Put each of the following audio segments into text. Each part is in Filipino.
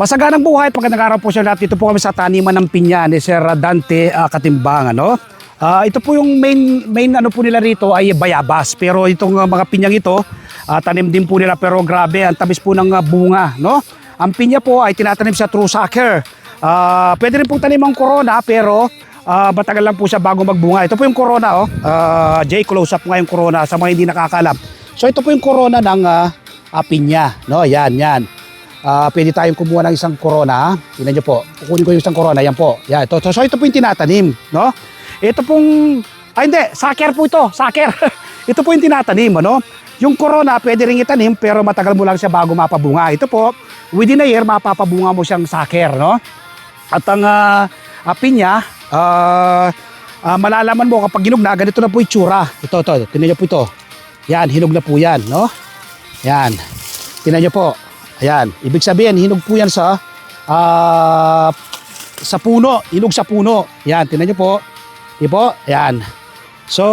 Masaganang buhay, pagandang araw po siya lahat. Dito po kami sa taniman ng pinya ni Sir Dante Katimbang. Ito po yung main ano po nila rito ay bayabas. Pero itong mga pinyang ito, tanim din po nila pero grabe, ang tamis po ng bunga. No? Ang pinya po ay tinatanim sa true sucker. Pwede rin pong tanim ang corona pero matagal lang po siya bago magbunga. Ito po yung corona. Jay, close up nga yung corona sa mga hindi nakakalam. So ito po yung corona ng pinya. No? Yan. Pwede tayong kumuha ng isang corona. Tingnan nyo po. Kukunin ko yung isang corona. Yan po. Yan. So ito po yung tinatanim. No? Ito pong... hindi. Sucker po ito. Sucker. Ito po yung tinatanim. Ano? Yung corona, pwede rin itanim pero matagal mo lang siya bago mapabunga. Ito po, within a year, mapapabunga mo siyang sucker. No? At ang pinya, malalaman mo kapag hinog na, ganito na po itsura. Ito. Tingnan nyo po ito. Yan. Hinog na po yan. No? Yan. Tingnan nyo po. Ayan, ibig sabihin, hinog po yan sa puno, hinog sa puno. Yan, tingnan nyo po. Diba? Ayan. So,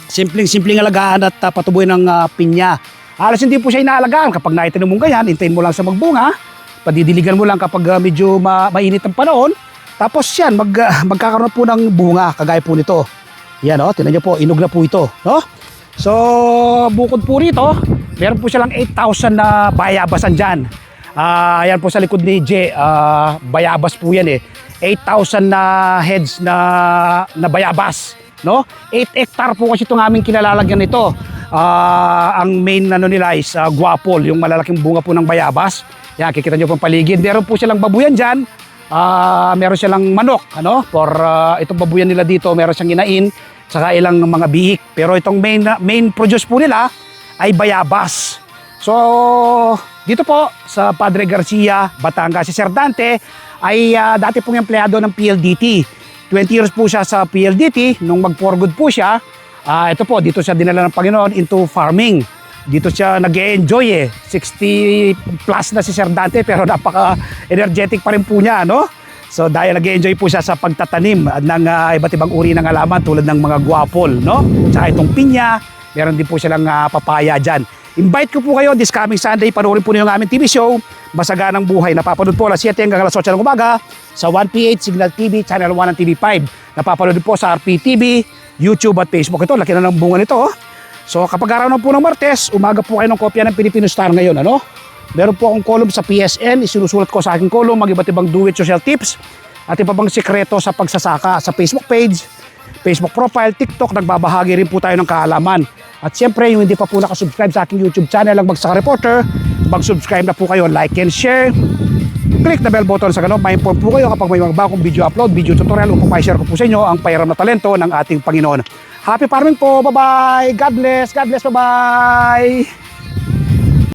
simpleng alagaan at patubuhin ng pinya. Halos hindi po siya inaalagaan. Kapag naitanim mo ganyan, hintayin mo lang sa magbunga. Padidiligan mo lang kapag medyo mainit ang panahon. Tapos yan, magkakaroon po ng bunga, kagaya po nito. Yan, tingnan nyo po, hinog na po ito. No? So, bukod po rito, meron po silang 8,000 na bayabasan dyan. Ayan po sa likod ni J, bayabas po yan eh. 8,000 na heads na bayabas. No? 8 hectare po kasi itong aming kinalalagyan nito. Ang main nila is guapol, yung malalaking bunga po ng bayabas. Yan, kikita nyo pong paligid. Meron po silang babuyan dyan. Meron silang manok. Itong babuyan nila dito, meron siyang inain, saka ilang mga bihik. Pero itong main produce po nila ay bayabas. So, dito po sa Padre Garcia, Batangas, si Sir Dante ay dati pong empleyado ng PLDT. 20 years po siya sa PLDT. Nung mag-for good po siya, ito po, dito siya dinala ng Panginoon into farming. Dito siya nag-e-enjoy 60 plus na si Sir Dante pero napaka-energetic pa rin po niya, no? So dahil nag-e-enjoy po siya sa pagtatanim ng iba't ibang uri ng halaman tulad ng mga guapol, no? Tsaka itong pinya, meron din po silang papaya dyan. Invite ko po kayo this coming Sunday, panoorin po niyo yung aming TV show, Masaganang Buhay. Napapanood po alas 7 hanggang alas 8 ng umaga sa 1PH Signal TV, Channel 1 ng TV5. Napapanood po sa RPTV, YouTube at Facebook. Ito, laki na ng bunga nito. So kapag araw na po ng Martes, umaga po kayo ng kopya ng Filipino Star ngayon. Meron po akong column sa PSN, isinusulat ko sa aking column, mag-iba't ibang do-it-yourself tips at iba pang sikreto sa pagsasaka sa Facebook page, Facebook profile, TikTok, nagbabahagi rin po tayo ng kaalaman. At siyempre, yung hindi pa po nakasubscribe sa aking YouTube channel, ang Magsaka Reporter, mag-subscribe na po kayo, like and share. Click the bell button sa ganun, ma-inform po kayo kapag may mga bagong video upload, video tutorial upang ma-share ko po sa inyo ang pairam na talento ng ating Panginoon. Happy farming po, bye-bye! God bless, bye-bye!